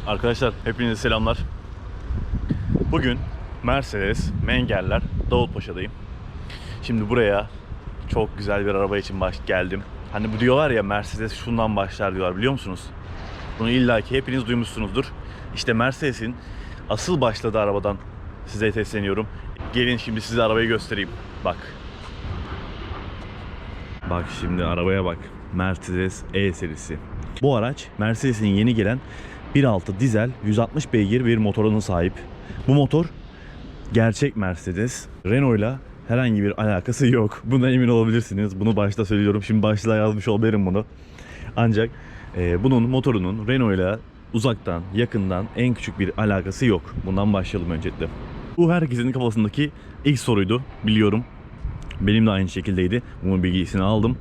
Arkadaşlar hepinize selamlar. Bugün Mercedes Mengeller Davutpaşa'dayım. Şimdi buraya çok güzel bir araba için geldim. Hani bu diyorlar ya, Mercedes şundan başlar diyorlar, biliyor musunuz? Bunu illaki hepiniz duymuşsunuzdur. İşte Mercedes'in asıl başladığı arabadan size sesleniyorum. Gelin şimdi size arabayı göstereyim. Bak. Bak şimdi arabaya bak. Mercedes E serisi. Bu araç Mercedes'in yeni gelen 1.6 dizel 160 beygir bir motoruna sahip. Bu motor gerçek Mercedes. Renault'la herhangi bir alakası yok. Bundan emin olabilirsiniz. Bunu başta söylüyorum. Şimdi başta yazmış olabilirim bunu. Ancak bunun motorunun Renault'la uzaktan, yakından en küçük bir alakası yok. Bundan başlayalım öncelikle. Bu herkesin kafasındaki ilk soruydu, biliyorum. Benim de aynı şekildeydi. Bunun bilgisini aldım.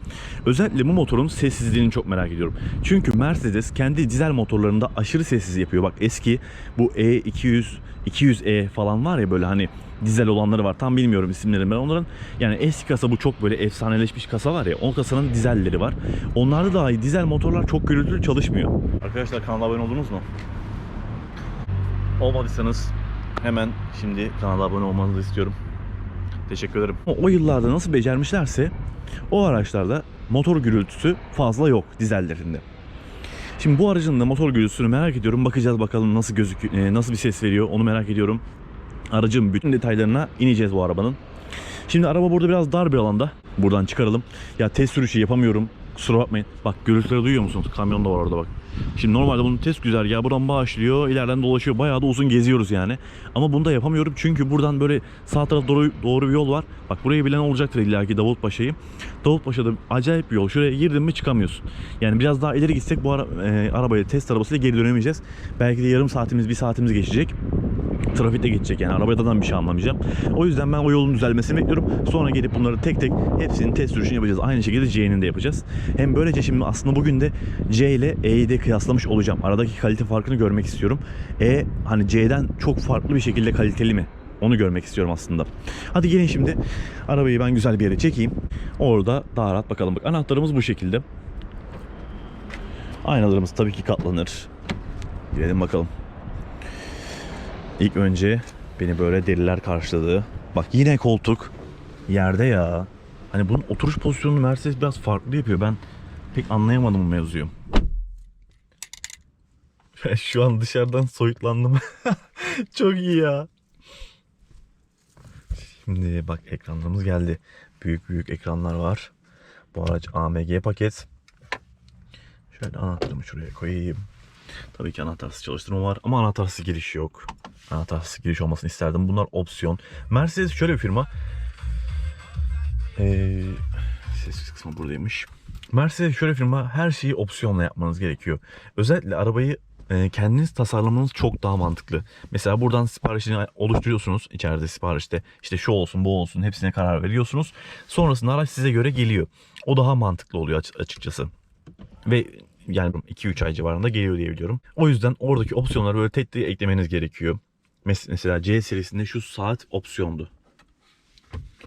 Özellikle bu motorun sessizliğini çok merak ediyorum. Çünkü Mercedes kendi dizel motorlarında aşırı sessiz yapıyor. Bak eski bu E200, 200E falan var ya, böyle hani dizel olanları var. Tam bilmiyorum isimlerini ben onların. Yani eski kasa, bu çok böyle efsaneleşmiş kasa var ya. O kasanın dizelleri var. Onlarda dahi dizel motorlar çok gürültülü çalışmıyor. Arkadaşlar kanala abone oldunuz mu? Olmadıysanız hemen şimdi kanala abone olmanızı istiyorum. Teşekkür ederim. O yıllarda nasıl becermişlerse o araçlarda motor gürültüsü fazla yok dizellerinde. Şimdi bu aracın da motor gürültüsünü merak ediyorum. Bakacağız bakalım nasıl gözüküyor, nasıl bir ses veriyor, onu merak ediyorum. Aracın bütün detaylarına ineceğiz bu arabanın. Şimdi araba burada biraz dar bir alanda. Buradan çıkaralım. Ya test sürüşü yapamıyorum. Kusura bakmayın. Bak gürültüleri duyuyor musunuz? Kamyon da var orada bak. Şimdi normalde bunun test güzergahı buradan başlıyor, ileriden dolaşıyor. Bayağı da uzun geziyoruz yani. Ama bunu da yapamıyorum çünkü buradan böyle sağ tarafa doğru bir yol var. Bak burayı bilen olacaktır illaki, Davutpaşa'yı. Davutpaşa'da acayip bir yol. Şuraya girdin mi çıkamıyorsun. Yani biraz daha ileri gitsek bu arabaya test arabasıyla geri dönemeyeceğiz. Belki de yarım saatimiz, bir saatimiz geçecek. Trafikte geçecek yani, arabadan bir şey anlamayacağım. O yüzden ben o yolun düzelmesini bekliyorum. Sonra gelip bunları tek tek hepsinin test sürüşünü yapacağız. Aynı şekilde C'nin de yapacağız. Hem böylece şimdi aslında bugün de C ile E'yi de kıyaslamış olacağım. Aradaki kalite farkını görmek istiyorum. E hani C'den çok farklı bir şekilde kaliteli mi? Onu görmek istiyorum aslında. Hadi gelin şimdi arabayı ben güzel bir yere çekeyim. Orada daha rahat bakalım. Bak anahtarımız bu şekilde. Aynalarımız tabii ki katlanır. Girelim bakalım. İlk önce beni böyle deliler karşıladı. Bak yine koltuk yerde ya. Hani bunun oturuş pozisyonunu Mercedes biraz farklı yapıyor. Ben pek anlayamadım bu mevzuyu. Şu an dışarıdan soyutlandım. Çok iyi ya. Şimdi bak ekranlarımız geldi. Büyük büyük ekranlar var. Bu araç AMG paket. Şöyle anahtarımı şuraya koyayım. Tabii ki anahtarsız çalıştırma var ama anahtarsız giriş yok. Anahtarsız giriş olmasını isterdim. Bunlar opsiyon. Mercedes şöyle bir firma. Ses kısmı buradaymış. Mercedes şöyle bir firma, her şeyi opsiyonla yapmanız gerekiyor. Özellikle arabayı kendiniz tasarlamanız çok daha mantıklı. Mesela buradan siparişini oluşturuyorsunuz. İçeride siparişte işte şu olsun bu olsun hepsine karar veriyorsunuz. Sonrasında araç size göre geliyor. O daha mantıklı oluyor açıkçası. Ve yani 2-3 ay civarında geliyor diye biliyorum. O yüzden oradaki opsiyonları böyle tek tek eklemeniz gerekiyor. Mesela C serisinde şu saat opsiyondu.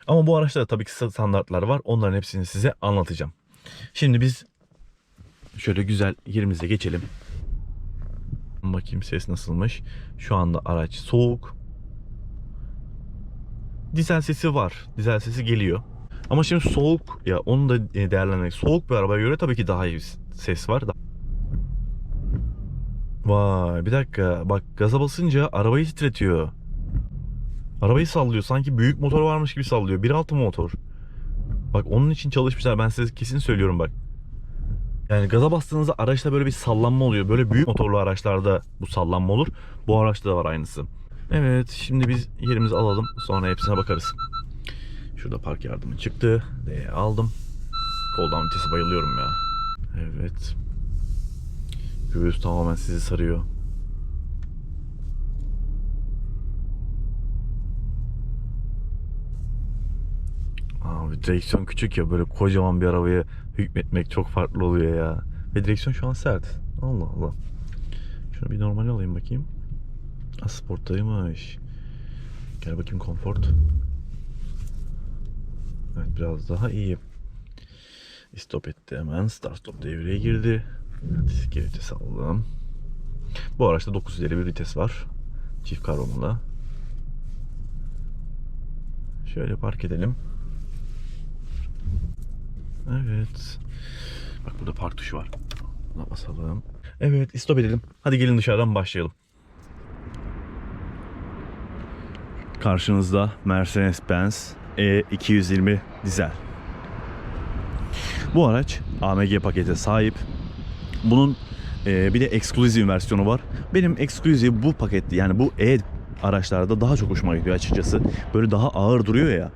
Ama bu araçlarda tabii ki standartlar var. Onların hepsini size anlatacağım. Şimdi biz şöyle güzel yerimize geçelim. Bakayım ses nasılmış. Şu anda araç soğuk. Dizel sesi var. Dizel sesi geliyor. Ama şimdi soğuk ya, onu da değerlendirmek. Soğuk bir arabaya göre tabii ki daha iyi ses var. Vay bir dakika. Bak gaza basınca arabayı titretiyor. Arabayı sallıyor. Sanki büyük motor varmış gibi sallıyor. 1.6 motor. Bak onun için çalışmışlar. Ben size kesin söylüyorum bak. Yani gaza bastığınızda araçta böyle bir sallanma oluyor. Böyle büyük motorlu araçlarda bu sallanma olur. Bu araçta da var aynısı. Evet şimdi biz yerimizi alalım. Sonra hepsine bakarız. Şurada park yardımı çıktı. D'ye aldım. Koldan vitesi bayılıyorum ya. Evet. Göğüs tamamen sizi sarıyor. Abi direksiyon küçük ya, böyle kocaman bir arabaya hükmetmek çok farklı oluyor ya. Ve direksiyon şu an sert. Allah Allah. Şunu bir normal alayım bakayım. Sporttaymış. Gel bakayım Comfort. Evet biraz daha iyi. Stop etti hemen. Start stop devreye girdi. Hadi geri vites alalım. Bu araçta 9 ileri bir vites var. Çift karbonla. Şöyle park edelim. Evet. Bak burada park tuşu var. Buna basalım. Evet, istop edelim. Hadi gelin dışarıdan başlayalım. Karşınızda Mercedes-Benz E220 dizel. Bu araç AMG pakete sahip. Bunun bir de eksklusif versiyonu var. Benim eksklusif bu pakette, yani bu araçlarda daha çok hoşuma gidiyor açıkçası. Böyle daha ağır duruyor ya.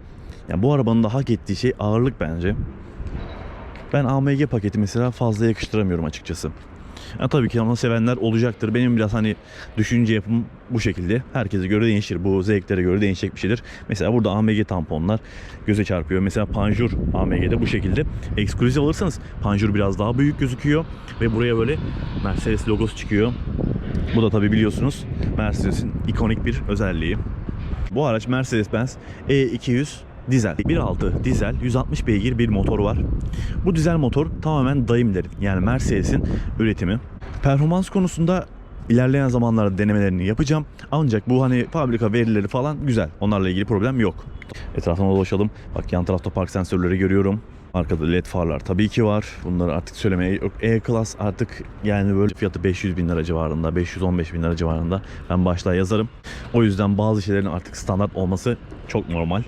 Yani bu arabanın da hak ettiği şey ağırlık bence. Ben AMG paketi mesela fazla yakıştıramıyorum açıkçası. Yani tabii ki ama sevenler olacaktır. Benim biraz hani düşünce yapım bu şekilde. Herkese göre değişir. Bu zevklere göre değişecek bir şeydir. Mesela burada AMG tamponlar göze çarpıyor. Mesela panjur AMG'de bu şekilde. Eksklusif alırsanız panjur biraz daha büyük gözüküyor. Ve buraya böyle Mercedes logosu çıkıyor. Bu da tabii biliyorsunuz Mercedes'in ikonik bir özelliği. Bu araç Mercedes-Benz E200 dizel. 1.6 dizel 160 beygir bir motor var. Bu dizel motor tamamen Daimler'in, yani Mercedes'in üretimi. Performans konusunda ilerleyen zamanlarda denemelerini yapacağım. Ancak bu hani fabrika verileri falan güzel. Onlarla ilgili problem yok. Etrafına dolaşalım. Bak yan tarafta park sensörleri görüyorum. Arkada led farlar tabii ki var. Bunları artık söylemeye yok. E-Class artık yani böyle fiyatı 500 bin lira civarında, 515 bin lira civarında. Ben başta yazarım. O yüzden bazı şeylerin artık standart olması çok normal.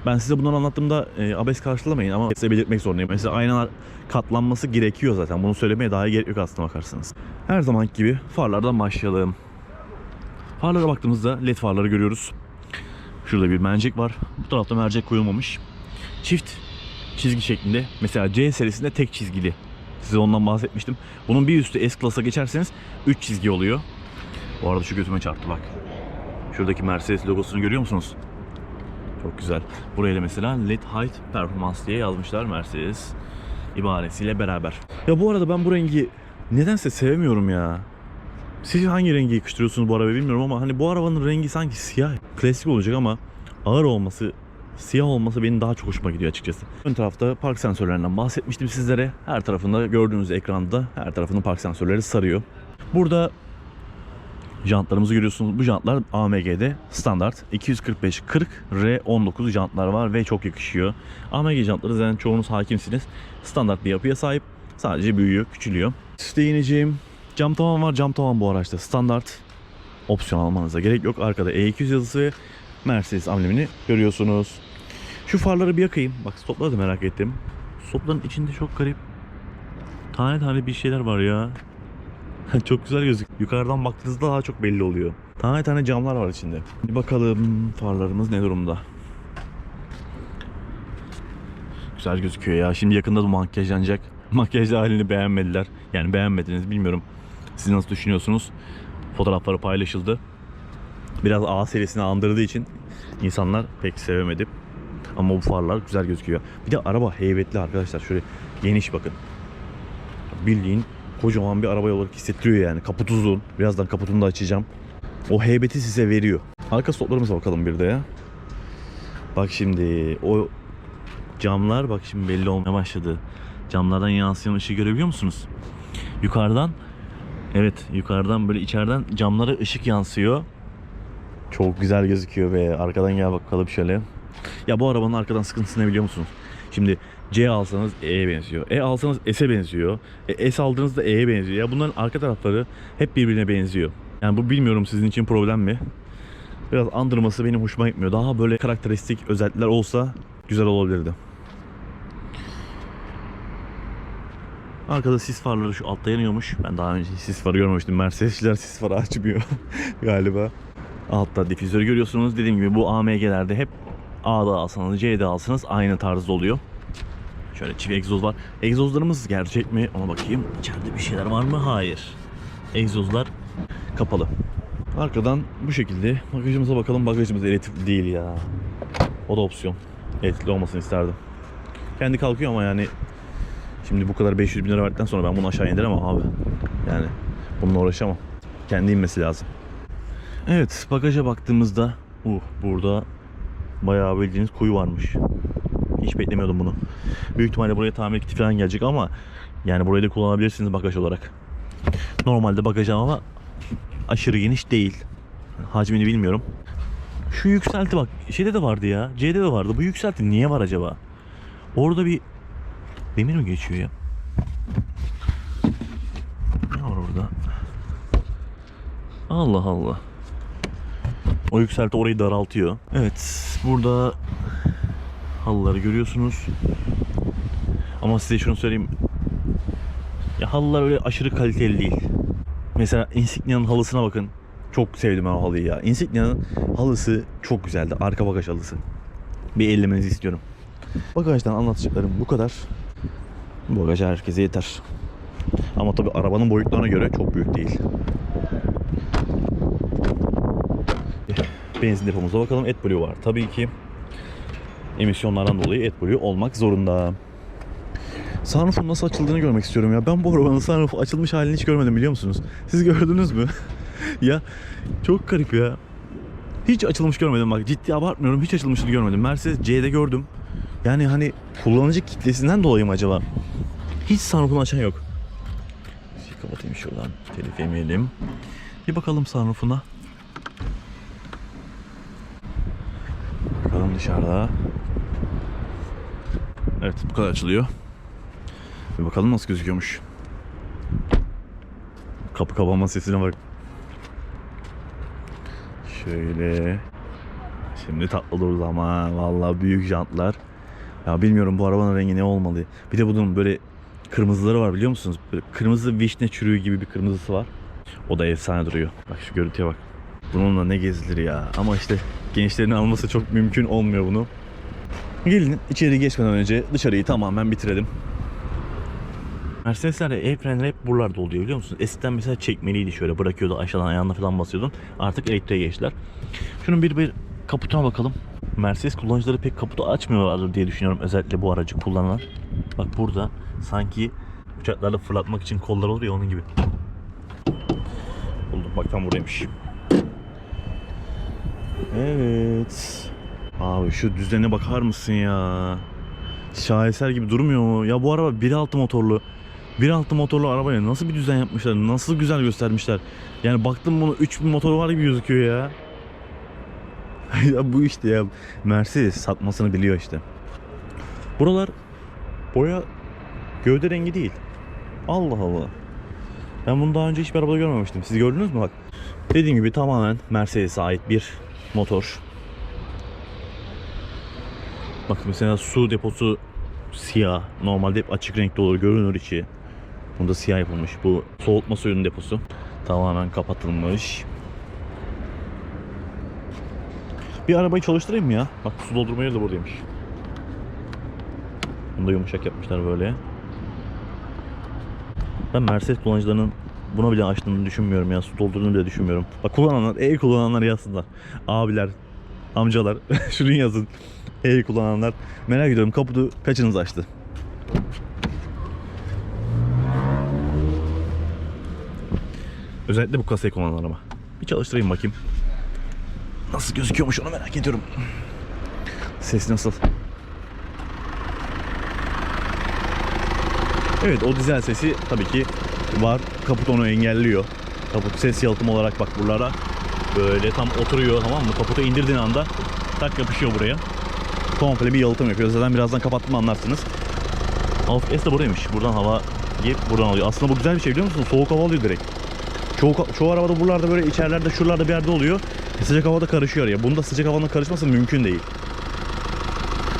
Ben size bunları anlattığımda abes karşılamayın ama size belirtmek zorundayım. Mesela aynalar katlanması gerekiyor zaten. Bunu söylemeye daha gerek yok aslına bakarsanız. Her zamanki gibi farlardan başlayalım. Farlara baktığımızda led farları görüyoruz. Şurada bir mercek var. Bu tarafta mercek koyulmamış. Çift çizgi şeklinde. Mesela C serisinde tek çizgili. Size ondan bahsetmiştim. Bunun bir üstü S-Class'a geçerseniz 3 çizgi oluyor. Bu arada şu gözüme çarptı bak. Şuradaki Mercedes logosunu görüyor musunuz? Çok güzel. Buraya da mesela LED Height Performance diye yazmışlar Mercedes ibaresiyle beraber. Ya bu arada ben bu rengi nedense sevmiyorum ya. Siz hangi rengi yakıştırıyorsunuz bu arabaya bilmiyorum ama hani bu arabanın rengi sanki siyah. Klasik olacak ama ağır olması, siyah olması benim daha çok hoşuma gidiyor açıkçası. Ön tarafta park sensörlerinden bahsetmiştim sizlere. Her tarafında gördüğünüz ekranda her tarafının park sensörleri sarıyor. Burada jantlarımızı görüyorsunuz. Bu jantlar AMG'de standart 245/40 R19 jantlar var ve çok yakışıyor. AMG jantları zaten çoğunuz hakimsiniz. Standart bir yapıya sahip. Sadece büyüyor, küçülüyor. Değineceğim. Cam tavan var. Cam tavan bu araçta standart. Opsiyon almanıza gerek yok. Arkada E200 yazısı ve Mercedes amblemini görüyorsunuz. Şu farları bir yakayım. Bak stopları da merak ettim. Stopların içinde çok garip tane tane bir şeyler var ya. Çok güzel gözüküyor. Yukarıdan baktığınızda daha çok belli oluyor. Tane tane camlar var içinde. Bir bakalım farlarımız ne durumda. Güzel gözüküyor ya. Şimdi yakında da makyajlanacak. Makyajlı halini beğenmediler. Yani beğenmediniz bilmiyorum. Siz nasıl düşünüyorsunuz? Fotoğrafları paylaşıldı. Biraz A serisini andırdığı için insanlar pek sevemedi. Ama bu farlar güzel gözüküyor. Bir de araba heybetli arkadaşlar. Şöyle geniş bakın. Bildiğin kocaman bir araba olarak hissettiriyor yani. Kaput uzun. Birazdan kaputunu da açacağım. O heybeti size veriyor. Arka stoplarımıza bakalım bir de ya. Bak şimdi o camlar bak şimdi belli olmaya başladı. Camlardan yansıyan ışığı görebiliyor musunuz? Yukarıdan, evet yukarıdan böyle içeriden camlara ışık yansıyor. Çok güzel gözüküyor ve arkadan gel bakalım şöyle. Ya bu arabanın arkadan sıkıntısı ne biliyor musunuz? Şimdi C alsanız E'ye benziyor. E alsanız S'e benziyor. S aldığınızda E'ye benziyor. Ya bunların arka tarafları hep birbirine benziyor. Yani bu bilmiyorum sizin için problem mi? Biraz andırması benim hoşuma gitmiyor. Daha böyle karakteristik özellikler olsa güzel olabilirdi. Arkada sis farları şu altta yanıyormuş. Ben daha önce sis farı görmemiştim. Mercedes'ler sis farı açmıyor galiba. Altta difüzörü görüyorsunuz. Dediğim gibi bu AMG'lerde hep A'da alsanız C'de alsanız aynı tarzda oluyor. Şöyle çift egzoz var. Egzozlarımız gerçek mi? Ona bakayım. İçeride bir şeyler var mı? Hayır. Egzozlar kapalı. Arkadan bu şekilde bagajımıza bakalım. Bagajımız elektrikli değil ya. O da opsiyon. Elektrikli olmasını isterdim. Kendi kalkıyor ama yani şimdi bu kadar 500 bin lira verdikten sonra ben bunu aşağı indiremem abi. Yani bununla uğraşamam. Kendi inmesi lazım. Evet, bagaja baktığımızda burada bayağı bildiğiniz kuyu varmış. Hiç beklemiyordum bunu. Büyük ihtimalle buraya tamir kiti falan gelecek ama yani burayı da kullanabilirsiniz bagaj olarak. Normalde bagaj ama aşırı geniş değil. Hacmini bilmiyorum. Şu yükselti bak. Şeyde de vardı ya. C'de de vardı. Bu yükselti niye var acaba? Orada bir demir mi geçiyor ya? Ne var orada? Allah Allah. O yükselti orayı daraltıyor. Evet. Burada halıları görüyorsunuz. Ama size şunu söyleyeyim. Ya halılar öyle aşırı kaliteli değil. Mesela Insignia'nın halısına bakın. Çok sevdim ben o halıyı ya. Insignia'nın halısı çok güzeldi. Arka bagaj halısı. Bir ellemenizi istiyorum. Bagajdan anlatacaklarım bu kadar. Bu bagaj herkese yeter. Ama tabii arabanın boyutlarına göre çok büyük değil. Benzin depomuza bakalım. AdBlue var. Tabii ki emisyonlardan dolayı AdBlue olmak zorunda. Sunroof'un nasıl açıldığını görmek istiyorum ya. Ben bu arabanın sunroof açılmış halini hiç görmedim, biliyor musunuz? Siz gördünüz mü? Ya çok garip ya. Hiç açılmış görmedim bak. Ciddi abartmıyorum. Hiç açılmışını görmedim. Mercedes C'de gördüm. Yani hani kullanıcı kitlesinden dolayı mı acaba? Hiç sunroof'unu açan yok. Kapatayım şuradan. Telif yemeyelim. Bir bakalım sunroof'una. Bakalım dışarıda. Evet, bu kadar açılıyor. Bir bakalım nasıl gözüküyormuş. Kapı kapanma sesine bak. Şöyle. Şimdi tatlı durdu ama vallahi büyük jantlar. Ya bilmiyorum bu arabanın rengi ne olmalı. Bir de bunun böyle kırmızıları var, biliyor musunuz? Böyle kırmızı vişne çürüğü gibi bir kırmızısı var. O da efsane duruyor. Bak şu görüntüye bak. Bununla ne gezilir ya. Ama işte gençlerin alması çok mümkün olmuyor bunu. Gelin içeri geçmeden önce dışarıyı tamamen bitirelim. Mercedeslerde el frenleri hep buralarda oluyor, biliyor musunuz? Eskiden mesela çekmeliydi, şöyle bırakıyordu, aşağıdan ayağına falan basıyordun. Artık elektriğe geçtiler. Şunun bir kaputuna bakalım. Mercedes kullanıcıları pek kaputu açmıyorlardır diye düşünüyorum, özellikle bu aracı kullanan. Bak burada sanki uçaklarda fırlatmak için kollar olur ya, onun gibi. Buldum, bak tam buradaymış. Evet. Abi şu düzene bakar mısın ya? Şaheser gibi durmuyor mu? Ya bu araba 1.6 motorlu. 1.6 motorlu arabaya nasıl bir düzen yapmışlar? Nasıl güzel göstermişler. Yani baktım bunu 3000 motoru var gibi gözüküyor ya. Ya bu işte ya. Mercedes satmasını biliyor işte. Buralar boya gövde rengi değil. Allah Allah. Ben bunu daha önce hiçbir arabada görmemiştim. Siz gördünüz mü bak? Dediğim gibi tamamen Mercedes'e ait bir motor. Bak mesela su deposu siyah. Normalde hep açık renkli olur, görünür içi. Bunda siyah yapılmış. Bu soğutma suyunun deposu. Tamamen kapatılmış. Bir arabayı çalıştırayım mı ya? Bak su doldurma yeri de buradaymış. Bunu da yumuşak yapmışlar böyle. Ben Mercedes kullanıcılarının buna bile açtığını düşünmüyorum ya. Su doldurduğunu bile düşünmüyorum. Bak kullananlar, kullananlar yazsınlar. Abiler, amcalar şunu yazın. Kullananlar. Merak ediyorum, kaputu kaçınız açtı? Özellikle bu kasayı kullananlar ama. Bir çalıştırayım bakayım. Nasıl gözüküyormuş onu merak ediyorum. Ses nasıl? Evet, o dizel sesi tabii ki var. Kaput onu engelliyor. Kaput ses yalıtımı olarak bak buralara böyle tam oturuyor, tamam mı? Kaputu indirdiğin anda tak yapışıyor buraya. Komple bir yalıtım yapıyor. Zaten birazdan kapattım, anlarsınız. Alt S de buradaymış. Buradan hava girip buradan alıyor. Aslında bu güzel bir şey, biliyor musunuz? Soğuk hava alıyor direkt. Çoğu arabada buralarda böyle içerilerde şuralarda bir yerde oluyor. Sıcak havada karışıyor ya. Bunda sıcak havanın karışması mümkün değil.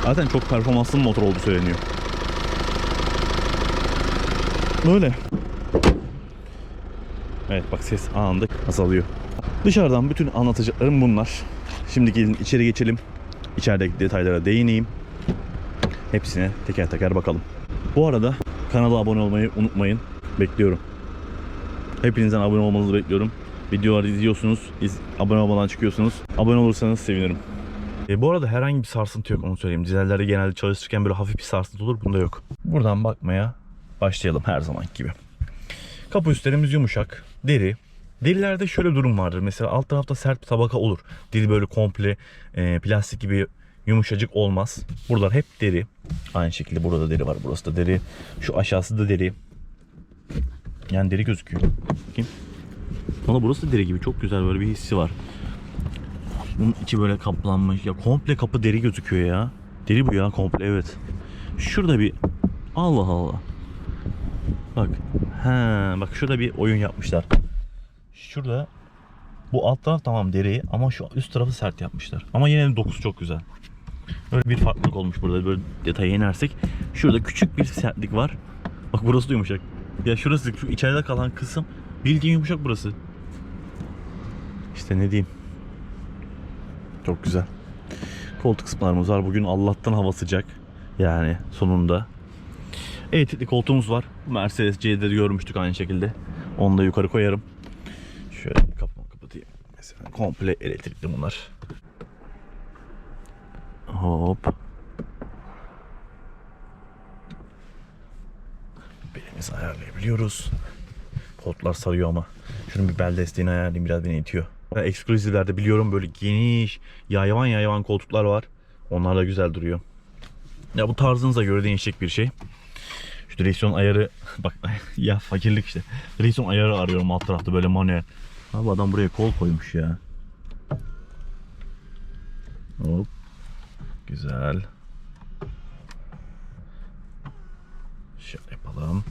Zaten çok performanslı bir motor olduğu söyleniyor. Böyle. Evet bak ses anında azalıyor. Dışarıdan bütün anlatacaklarım bunlar. Şimdi gelin içeri geçelim. İçerideki detaylara değineyim. Hepsine teker teker bakalım. Bu arada kanala abone olmayı unutmayın. Bekliyorum. Hepinizden abone olmanızı bekliyorum. Videoları izliyorsunuz. Abone olmadan çıkıyorsunuz. Abone olursanız sevinirim. Bu arada herhangi bir sarsıntı yok, onu söyleyeyim. Dizellerde genelde çalışırken böyle hafif bir sarsıntı olur. Bunda yok. Buradan bakmaya başlayalım her zaman gibi. Kapı üstlerimiz yumuşak. Deri. Derilerde şöyle durum vardır. Mesela alt tarafta sert bir tabaka olur. Deri böyle komple plastik gibi yumuşacık olmaz. Buralar hep deri. Aynı şekilde burada da deri var. Burası da deri. Şu aşağısı da deri. Yani deri gözüküyor. Bakayım. Valla burası da deri gibi, çok güzel böyle bir hissi var. Bunun içi böyle kaplanmış. Ya komple kapı deri gözüküyor ya. Deri bu ya komple, evet. Şurada bir, Allah Allah. Bak. He, bak şurada bir oyun yapmışlar. Şurada bu alt taraf tamam deri ama şu üst tarafı sert yapmışlar. Ama yine de dokusu çok güzel. Böyle bir farklılık olmuş burada. Böyle detaya inersek. Şurada küçük bir sertlik var. Bak burası da yumuşak. Ya şurası, şu içeride kalan kısım bildiğin yumuşak burası. İşte ne diyeyim. Çok güzel. Koltuk kısımlarımız var. Bugün Allah'tan hava sıcak. Yani sonunda. Elektrikli koltuğumuz var. Mercedes C'de görmüştük aynı şekilde. Onu da yukarı koyarım. Şöyle kapatayım. Mesela komple elektrikli bunlar. Hop. Belimizi ayarlayabiliyoruz. Koltuklar sarıyor ama. Şunun bir bel desteğini ayarlayayım, biraz beni itiyor. Exclusive'lerde biliyorum böyle geniş yayvan koltuklar var. Onlar da güzel duruyor. Ya bu tarzınıza göre değişecek bir şey. Şu direksiyon ayarı bak ya, fakirlik işte. Direksiyon ayarı arıyorum alt tarafta böyle manuel. Abi adam buraya kol koymuş ya. Hop. Güzel. Şöyle yapalım.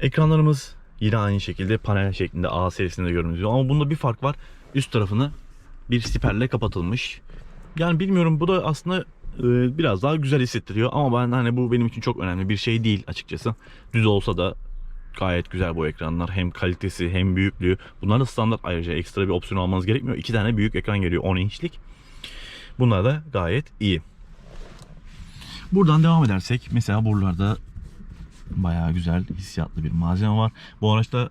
Ekranlarımız yine aynı şekilde panel şeklinde A serisinde görünüyor. Ama bunda bir fark var. Üst tarafını bir siperle kapatılmış. Yani bilmiyorum, bu da aslında biraz daha güzel hissettiriyor. Ama ben hani bu benim için çok önemli bir şey değil açıkçası. Düz olsa da gayet güzel bu ekranlar. Hem kalitesi hem büyüklüğü. Bunlar da standart, ayrıca ekstra bir opsiyon almanız gerekmiyor. 2 tane büyük ekran geliyor, 10 inçlik. Bunlar da gayet iyi. Buradan devam edersek mesela buralarda bayağı güzel hissiyatlı bir malzeme var. Bu araçta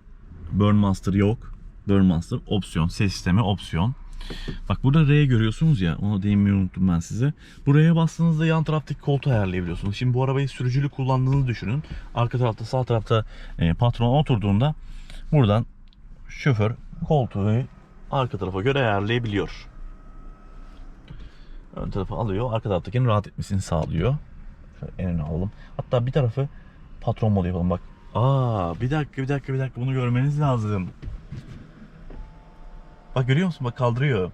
Burnmaster yok. Burnmaster opsiyon. Ses sistemi opsiyon. Bak burada R görüyorsunuz ya, onu değinmeyi unuttum ben size. Buraya bastığınızda yan taraftaki koltuğu ayarlayabiliyorsunuz. Şimdi bu arabayı sürücülü kullandığınızı düşünün. Arka tarafta, sağ tarafta patron oturduğunda buradan şoför koltuğu arka tarafa göre ayarlayabiliyor. Ön tarafa alıyor, arka taraftakinin rahat etmesini sağlıyor. Şöyle en öne alalım. Hatta bir tarafı patron modu yapalım bak. Bir dakika bunu görmeniz lazım. Bak görüyor musun? Bak kaldırıyor.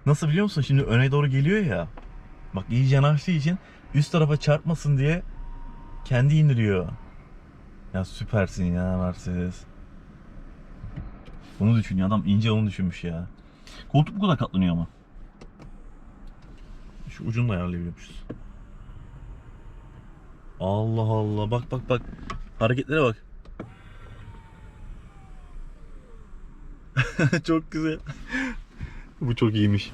Nasıl biliyor musun? Şimdi öne doğru geliyor ya. Bak iyice yanaştığı için üst tarafa çarpmasın diye kendi indiriyor. Ya süpersin ya Mercedes. Bunu düşünüyor adam, ince onu düşünmüş ya. Koltuk bu kadar katlanıyor ama. Şu ucunu da ayarlayabiliyormuşuz. Allah Allah, bak. Hareketlere bak. Çok güzel. Bu çok iyiymiş.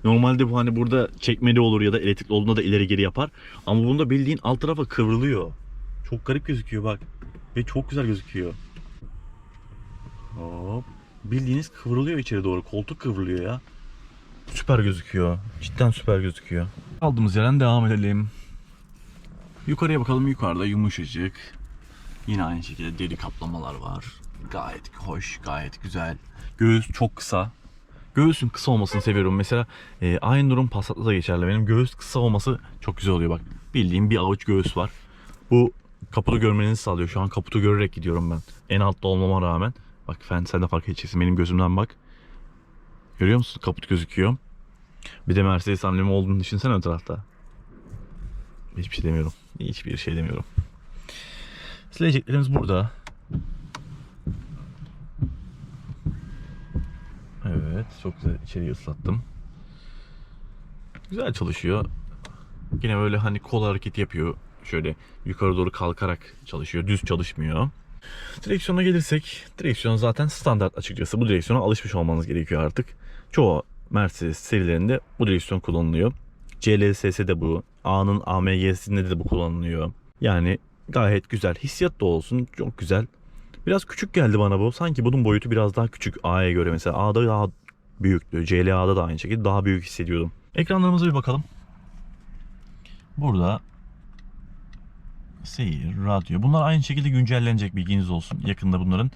Normalde bu hani burada çekmeli olur ya da elektrikli olduğunda da ileri geri yapar. Ama bunda bildiğin alt tarafa kıvrılıyor. Çok garip gözüküyor bak. Ve çok güzel gözüküyor. Hop. Bildiğiniz kıvrılıyor içeri doğru. Koltuk kıvrılıyor ya. Süper gözüküyor. Cidden süper gözüküyor. Aldığımız yerden devam edelim. Yukarıya bakalım. Yukarıda yumuşacık. Yine aynı şekilde deri kaplamalar var. Gayet hoş, gayet güzel. Göğüs çok kısa. Göğüsün kısa olmasını seviyorum. Mesela aynı durum Passat'ta da geçerli. Benim göğüs kısa olması çok güzel oluyor bak. Bildiğim bir avuç göğüs var. Bu kaputu görmenizi sağlıyor. Şu an kaputu görerek gidiyorum ben. En altta olmama rağmen. Bak sen de fark edeceksin. Benim gözümden bak. Görüyor musun? Kaput gözüküyor. Bir de Mercedes amblemi olduğunu düşünsene ön tarafta. Hiçbir şey demiyorum. Hiçbir şey demiyorum. Sileceklerimiz burada. Evet, çok güzel içeriği ıslattım. Güzel çalışıyor. Yine böyle hani kol hareketi yapıyor. Şöyle yukarı doğru kalkarak çalışıyor. Düz çalışmıyor. Direksiyona gelirsek, direksiyon zaten standart açıkçası. Bu direksiyona alışmış olmanız gerekiyor artık. Çoğu Mercedes serilerinde bu direksiyon kullanılıyor. CLS'de bu. A'nın AMG'sinde de bu kullanılıyor. Yani gayet güzel. Hissiyat da olsun. Çok güzel. Biraz küçük geldi bana bu. Sanki bunun boyutu biraz daha küçük A'ya göre. Mesela A'da daha büyüktü. CLA'da da aynı şekilde daha büyük hissediyordum. Ekranlarımıza bir bakalım. Burada seyir, radyo. Bunlar aynı şekilde güncellenecek, bilginiz olsun. Yakında bunların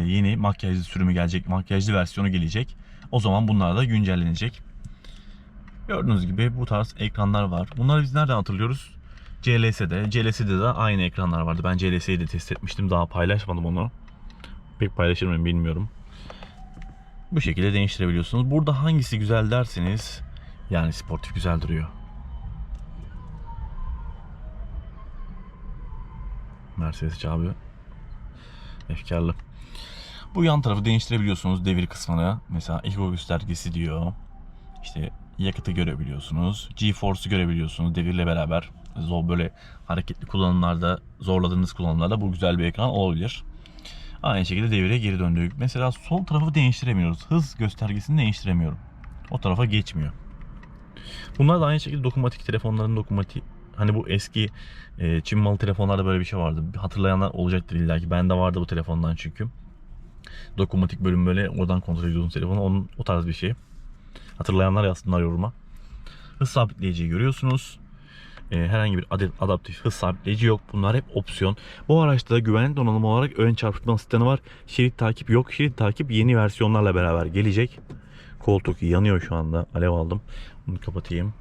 yeni makyajlı sürümü gelecek. Makyajlı versiyonu gelecek. O zaman bunlar da güncellenecek. Gördüğünüz gibi bu tarz ekranlar var. Bunları biz nereden hatırlıyoruz? CLS'de. CLS'de de aynı ekranlar vardı. Ben CLS'yi de test etmiştim. Daha paylaşmadım onu. Pek paylaşır mıyım bilmiyorum. Bu şekilde değiştirebiliyorsunuz. Burada hangisi güzel derseniz, yani sportif güzel duruyor. Mercedes abi efkarlı. Bu yan tarafı değiştirebiliyorsunuz, devir kısmını. Mesela Eco göstergesi diyor. İşte yakıtı görebiliyorsunuz. G-Force'u görebiliyorsunuz devirle beraber. Böyle hareketli kullanımlarda, zorladığınız kullanımlarda bu güzel bir ekran olabilir. Aynı şekilde devire geri döndük. Mesela sol tarafı değiştiremiyoruz. Hız göstergesini değiştiremiyorum. O tarafa geçmiyor. Bunlar da aynı şekilde dokunmatik telefonların dokunmatik. Hani bu eski Çin malı telefonlarda böyle bir şey vardı. Hatırlayanlar olacaktır illa ki. Bende vardı bu telefondan çünkü. Dokunmatik bölüm, böyle oradan kontrol ediyorsunuz telefonu. O tarz bir şey. Hatırlayanlar yazsınlar yoruma. Hız sabitleyiciyi görüyorsunuz. Herhangi bir adaptif hız sabitleyici yok. Bunlar hep opsiyon. Bu araçta da güvenlik donanımı olarak ön çarpıtma asistanı var. Şerit takip yok. Şerit takip yeni versiyonlarla beraber gelecek. Koltuk yanıyor şu anda. Alev aldım. Bunu kapatayım.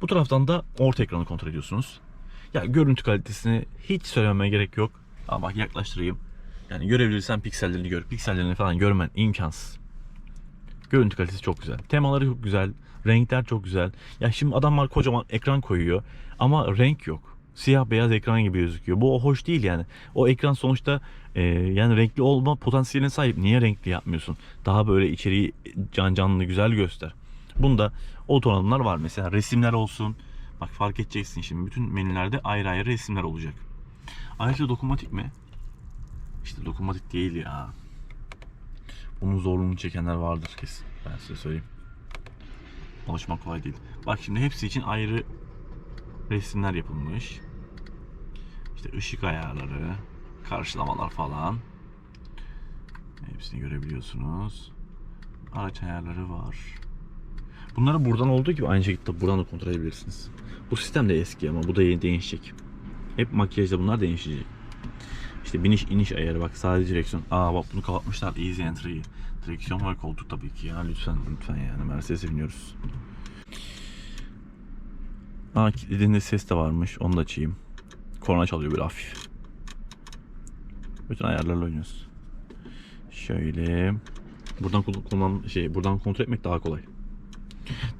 Bu taraftan da orta ekranı kontrol ediyorsunuz. Ya görüntü kalitesini hiç söylememe gerek yok. Ama bak yaklaştırayım. Yani görebilirsen piksellerini gör. Piksellerini falan görmen imkansız. Görüntü kalitesi çok güzel. Temaları çok güzel. Renkler çok güzel. Ya şimdi adamlar kocaman ekran koyuyor ama renk yok. Siyah beyaz ekran gibi gözüküyor. Bu hoş değil yani. O ekran sonuçta yani renkli olma potansiyeline sahip. Niye renkli yapmıyorsun? Daha böyle içeriği canlı güzel göster. Bunda o donanımlar var. Mesela resimler olsun. Bak fark edeceksin şimdi. Bütün menülerde ayrı ayrı resimler olacak. Ayrıca dokunmatik mi? İşte dokunmatik değil ya. Bunun zorluğunu çekenler vardır kesin. Ben size söyleyeyim. Alışmak kolay değil. Bak şimdi hepsi için ayrı resimler yapılmış. İşte ışık ayarları, karşılamalar falan. Hepsini görebiliyorsunuz. Araç ayarları var. Bunları buradan olduğu gibi aynı şekilde buradan da kontrol edebilirsiniz. Bu sistem de eski ama bu da yeni değişecek. Hep makyajda bunlar değişecek. İşte biniş iniş ayarı, bak sadece direksiyon. Bak bunu kapatmışlar, Easy Entry'yi. Direksiyon ve koltuk tabii ki ya, lütfen yani Mercedes'e biniyoruz. Kilitlediğinde ses de varmış, onu da açayım. Korna çalıyor böyle hafif. Bütün ayarlarla oynuyoruz. Şöyle buradan kontrol etmek daha kolay.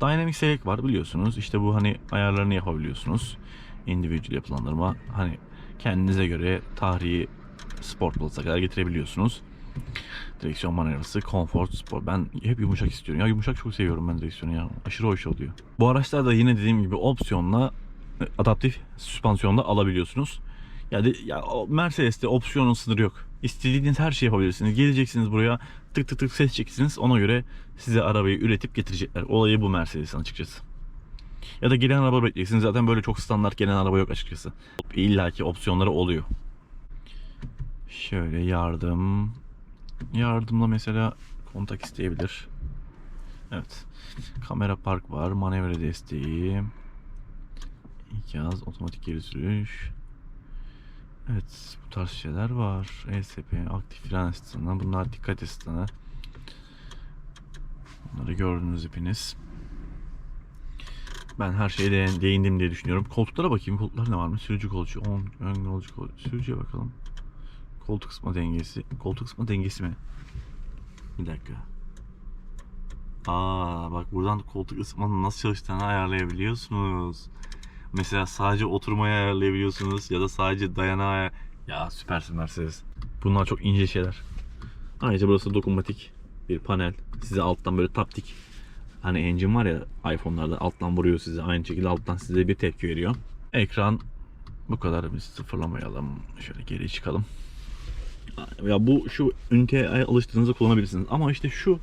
Dynamic Select var biliyorsunuz. İşte bu hani ayarlarını yapabiliyorsunuz. Individual yapılandırma, hani kendinize göre tarihi Sport Plus'a kadar getirebiliyorsunuz. Direksiyon manevrası, Comfort, Sport. Ben hep yumuşak istiyorum. Ya yumuşak çok seviyorum ben direksiyonu ya. Aşırı hoş oluyor. Bu araçlarda yine dediğim gibi opsiyonla adaptif süspansiyonla alabiliyorsunuz. Ya Mercedes'te opsiyonun sınırı yok. İstediğiniz her şeyi yapabilirsiniz. Geleceksiniz buraya, tık tık tık ses çekeceksiniz. Ona göre size arabayı üretip getirecekler. Olayı bu Mercedes'in açıkçası. Ya da gelen araba bekleyeceksiniz. Zaten böyle çok standart gelen araba yok açıkçası. İlla ki opsiyonları oluyor. Şöyle yardımla mesela kontak isteyebilir. Evet. Kamera park var. Manevra desteği. İkaz, otomatik geri sürüş. Evet, bu tarz şeyler var. ESP, aktif fren asistanı. Bunlar dikkat asistanı. Bunları gördünüz hepiniz. Ben her şeye değindim diye düşünüyorum. Koltuklara bakayım. Koltuklar ne var mı? Sürücü koltuğu, ön koltuğu, sürücüye bakalım. Koltuk ısıtma dengesi. Koltuk ısıtma dengesi mi? Bir dakika. Bak buradan koltuk ısıtmanın nasıl çalıştığını ayarlayabiliyorsunuz. Mesela sadece oturmayı ayarlayabiliyorsunuz ya da sadece dayanağı Ya süpersin Mercedes. Bunlar çok ince şeyler. Ayrıca burası dokunmatik bir panel. Size alttan böyle taptik. Hani engine var ya iPhone'larda, alttan vuruyor size. Aynı şekilde alttan size bir tepki veriyor. Ekran bu kadar, biz sıfırlamayalım. Şöyle geri çıkalım. Ya şu üniteye alıştığınızda kullanabilirsiniz. Ama işte şu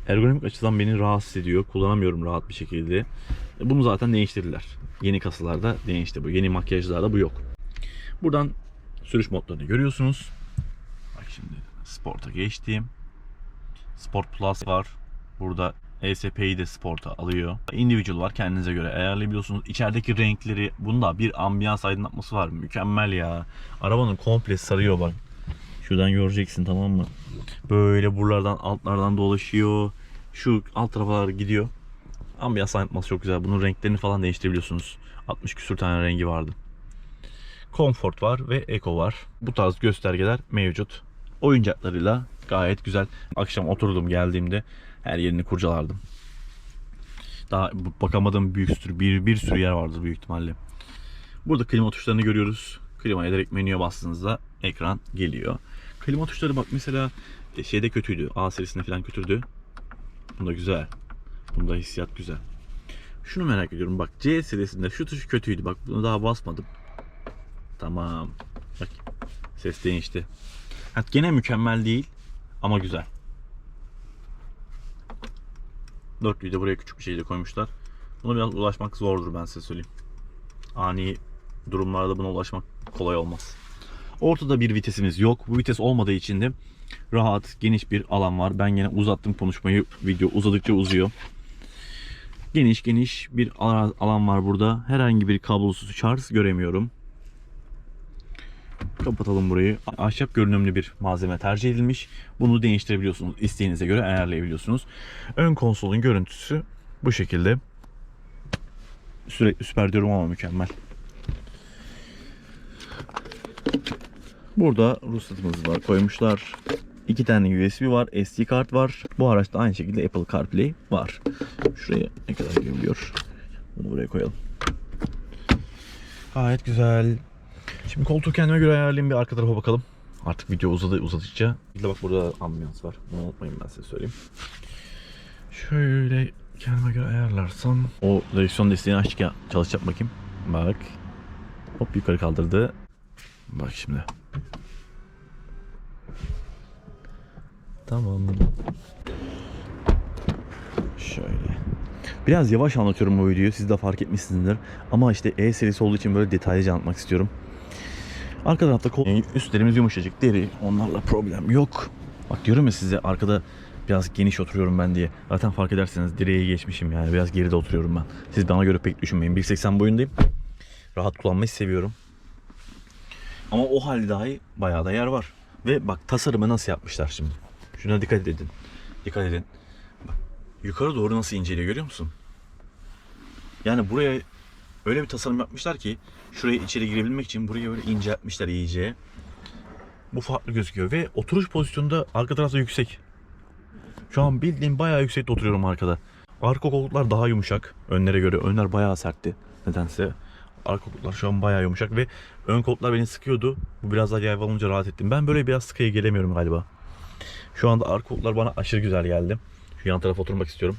ergonomik açıdan beni rahatsız ediyor. Kullanamıyorum rahat bir şekilde. Bunu zaten değiştirdiler. Yeni kasalarda değişti bu. Yeni makyajlarda bu yok. Buradan sürüş modlarını görüyorsunuz. Bak şimdi Sport'a geçtim. Sport Plus var. Burada ESP'yi de Sport'a alıyor. Individual var. Kendinize göre ayarlayabiliyorsunuz. İçerideki renkleri, bunda bir ambiyans aydınlatması var. Mükemmel ya. Arabanın komple sarıyor bak. Şuradan göreceksin, tamam mı? Böyle buralardan altlardan dolaşıyor. Şu alt tarafalar gidiyor. Ambiyans aydınlatması çok güzel. Bunun renklerini falan değiştirebiliyorsunuz. 60 küsür tane rengi vardı. Comfort var ve Eco var. Bu tarz göstergeler mevcut. Oyuncaklarıyla gayet güzel. Akşam oturdum geldiğimde her yerini kurcalardım. Daha bakamadığım bir sürü yer vardır büyük ihtimalle. Burada klima tuşlarını görüyoruz. Klimaya direkt menüye bastığınızda ekran geliyor. Klima tuşları bak mesela şeyde kötüydü. A serisinde falan kötüydü. Bunda güzel. Bunda hissiyat güzel. Şunu merak ediyorum bak, C serisinde şu tuş kötüydü. Bak bunu daha basmadım. Tamam. Bak ses değişti. Gene mükemmel değil ama güzel. Dörtlüyü de buraya küçük bir şeyle koymuşlar. Buna biraz ulaşmak zordur, ben size söyleyeyim. Ani durumlarda buna ulaşmak kolay olmaz. Ortada bir vitesimiz yok. Bu vites olmadığı için de rahat, geniş bir alan var. Ben yine uzattım konuşmayı. Video uzadıkça uzuyor. Geniş bir alan var burada. Herhangi bir kablosuz şarj göremiyorum. Kapatalım burayı. Ahşap görünümlü bir malzeme tercih edilmiş. Bunu değiştirebiliyorsunuz. İsteğinize göre ayarlayabiliyorsunuz. Ön konsolun görüntüsü bu şekilde. Sürekli süper diyorum ama mükemmel. Burada ruhsatımız var, koymuşlar. 2 tane USB var, SD kart var. Bu araçta aynı şekilde Apple CarPlay var. Şuraya ne kadar giriliyor? Bunu buraya koyalım. Gayet güzel. Şimdi koltuğu kendime göre ayarlayayım, bir arka tarafa bakalım. Artık video uzadıkça. Bir de bak burada ambiyans var. Bunu unutmayın, ben size söyleyeyim. Şöyle kendime göre ayarlarsam. O direksiyon desteğini açtık ya. Çalışacak bakayım. Bak. Hop yukarı kaldırdı. Bak şimdi. Tamam. Şöyle. Biraz yavaş anlatıyorum bu videoyu. Siz de fark etmişsinizdir. Ama işte E serisi olduğu için böyle detaylıca anlatmak istiyorum. Arka tarafta üstlerimiz yumuşacık deri. Onlarla problem yok. Bak diyorum ya size, arkada biraz geniş oturuyorum ben diye. Zaten fark ederseniz direğe geçmişim yani. Biraz geride oturuyorum ben. Siz bana göre pek düşünmeyin. 1.80 boyundayım. Rahat kullanmayı seviyorum. Ama o halde dahi bayağı da yer var. Ve bak tasarımı nasıl yapmışlar şimdi. Şuna dikkat edin. Dikkat edin. Bak, yukarı doğru nasıl inceliyor, görüyor musun? Yani buraya öyle bir tasarım yapmışlar ki şuraya içeri girebilmek için burayı öyle inceltmişler iyice. Bu farklı gözüküyor ve oturuş pozisyonunda arka tarafta yüksek. Şu an bildiğim bayağı yüksekte oturuyorum arkada. Arka koltuklar daha yumuşak önlere göre. Önler bayağı sertti nedense. Arka koltuklar şu an bayağı yumuşak ve ön koltuklar beni sıkıyordu. Bu biraz daha yayvan olunca rahat ettim. Ben böyle biraz sıkıya gelemiyorum galiba. Şu anda arka koltuklar bana aşırı güzel geldi. Şu yan tarafa oturmak istiyorum.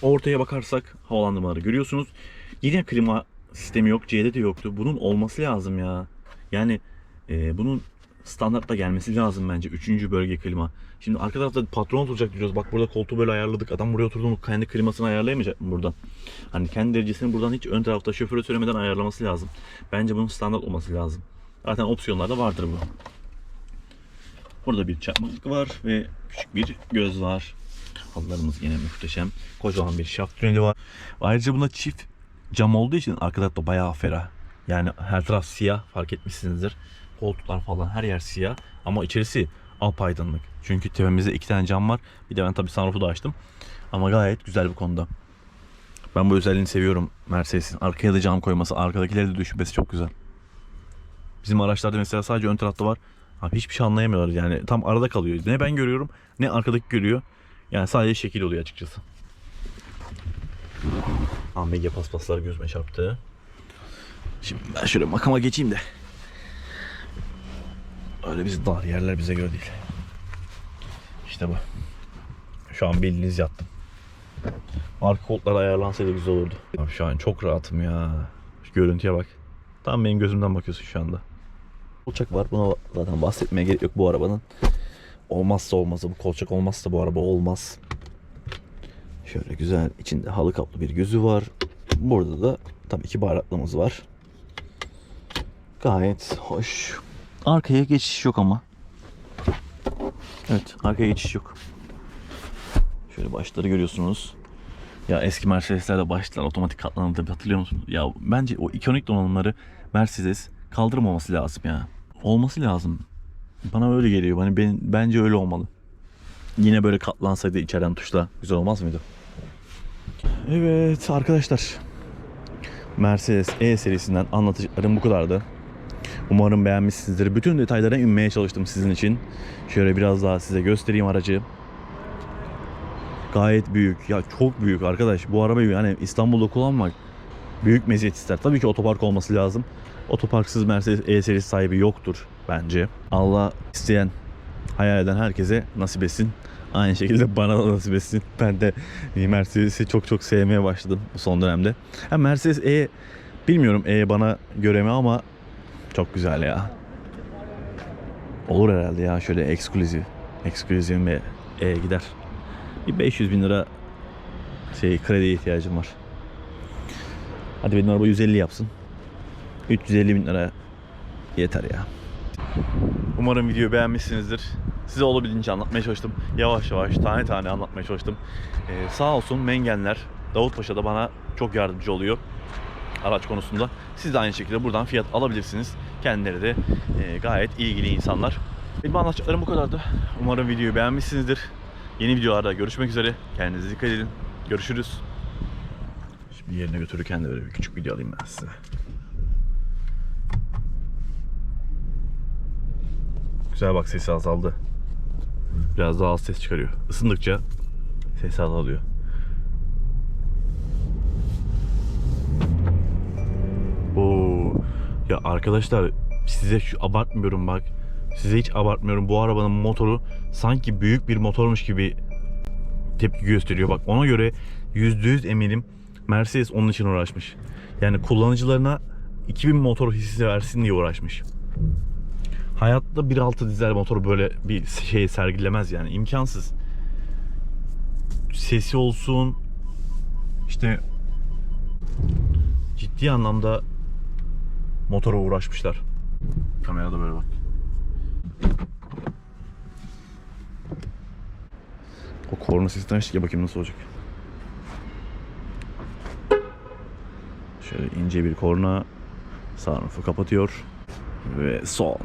Ortaya bakarsak havalandırmaları görüyorsunuz. Yine klima sistemi yok. C'de de yoktu. Bunun olması lazım ya. Yani bunun standartta gelmesi lazım bence. 3. bölge klima. Şimdi arka tarafta patron oturacak diyoruz. Bak burada koltuğu böyle ayarladık. Adam buraya oturduğunu kendi klimasını ayarlayamayacak mı buradan? Hani kendi derecesini buradan hiç ön tarafta şoföre söylemeden ayarlaması lazım. Bence bunun standart olması lazım. Zaten opsiyonlarda vardır bu. Burada bir çakmaklık var ve küçük bir göz var. Halılarımız yine muhteşem. Kocaman bir şaft tüneli var. Ayrıca buna çift cam olduğu için arka tarafta bayağı ferah. Yani her taraf siyah, fark etmişsinizdir. Koltuklar falan her yer siyah ama içerisi apaydınlık. Çünkü tepemizde 2 tane cam var. Bir de ben tabii sunroof'u da açtım. Ama gayet güzel bu konuda. Ben bu özelliğini seviyorum Mercedes'in. Arkaya da cam koyması, arkadakileri de düşünmesi çok güzel. Bizim araçlarda mesela sadece ön tarafta var. Abi hiçbir şey anlayamıyorlar yani. Tam arada kalıyor. Ne ben görüyorum ne arkadaki görüyor. Yani sadece şekil oluyor açıkçası. Amega paspaslar gözüme çarptı. Şimdi ben şöyle makama geçeyim de. Öyle biz dar yerler bize göre değil. İşte bu. Şu an bildiğiniz yattım. Arka koltuklar ayarlansaydı güzel olurdu. Abi şu an çok rahatım ya. Şu görüntüye bak. Tam benim gözümden bakıyorsun şu anda. Kolçak var. Buna zaten bahsetmeye gerek yok bu arabanın. Olmazsa olmazı. Bu kolçak olmazsa bu araba olmaz. Şöyle güzel içinde halı kaplı bir gözü var. Burada da tabii ki bayraklığımız var. Gayet hoş. Arkaya geçiş yok ama. Evet, arkaya geçiş yok. Şöyle başları görüyorsunuz. Ya eski Mercedes'lerde başlar otomatik katlanırdı, hatırlıyor musunuz? Ya bence o ikonik donanımları Mercedes kaldırmaması lazım ya. Olması lazım. Bana öyle geliyor. Hani bence öyle olmalı. Yine böyle katlansaydı içeriden tuşla güzel olmaz mıydı? Evet arkadaşlar. Mercedes E serisinden anlatacaklarım bu kadardı. Umarım beğenmişsinizdir. Bütün detaylara inmeye çalıştım sizin için. Şöyle biraz daha size göstereyim aracı. Gayet büyük. Ya çok büyük arkadaş. Bu arabayı yani İstanbul'da kullanmak büyük meziyet ister. Tabii ki otopark olması lazım. Otoparksız Mercedes E serisi sahibi yoktur bence. Allah isteyen, hayal eden herkese nasip etsin. Aynı şekilde bana da nasip etsin. Ben de Mercedes'i çok çok sevmeye başladım bu son dönemde. Hem Mercedes E, bilmiyorum E bana göre mi ama çok güzel ya. Olur herhalde ya, şöyle ekskluzivim ve E gider. Bir 500 bin lira krediye ihtiyacım var. Hadi benim araba 150 yapsın. 350 bin lira yeter ya. Umarım videoyu beğenmişsinizdir. Size olabildiğince anlatmaya çalıştım. Yavaş yavaş, tane tane anlatmaya çalıştım. Sağ olsun Mengenler, Davutpaşa da bana çok yardımcı oluyor araç konusunda. Siz de aynı şekilde buradan fiyat alabilirsiniz. Kendileri de gayet ilgili insanlar. Benim anlatacaklarım bu kadardı. Umarım videoyu beğenmişsinizdir. Yeni videolarda görüşmek üzere. Kendinize dikkat edin. Görüşürüz. Şimdi yerine götürürken de böyle bir küçük video alayım ben size. Güzel bak, sesi azaldı. Biraz daha az ses çıkarıyor. Isındıkça sesi azalıyor. Oo. Ya arkadaşlar, size şu abartmıyorum bak. Size hiç abartmıyorum. Bu arabanın motoru sanki büyük bir motormuş gibi tepki gösteriyor. Bak, ona göre %100 eminim Mercedes onun için uğraşmış. Yani kullanıcılarına 2000 motor hissi versin diye uğraşmış. Hayatta 1.6 dizel motor böyle bir şey sergilemez yani, imkansız. Sesi olsun, işte ciddi anlamda motora uğraşmışlar. Kamerada böyle bak. O korna sesinden açtık ya, bakayım nasıl olacak. Şöyle ince bir korna, sunroof'u kapatıyor ve son.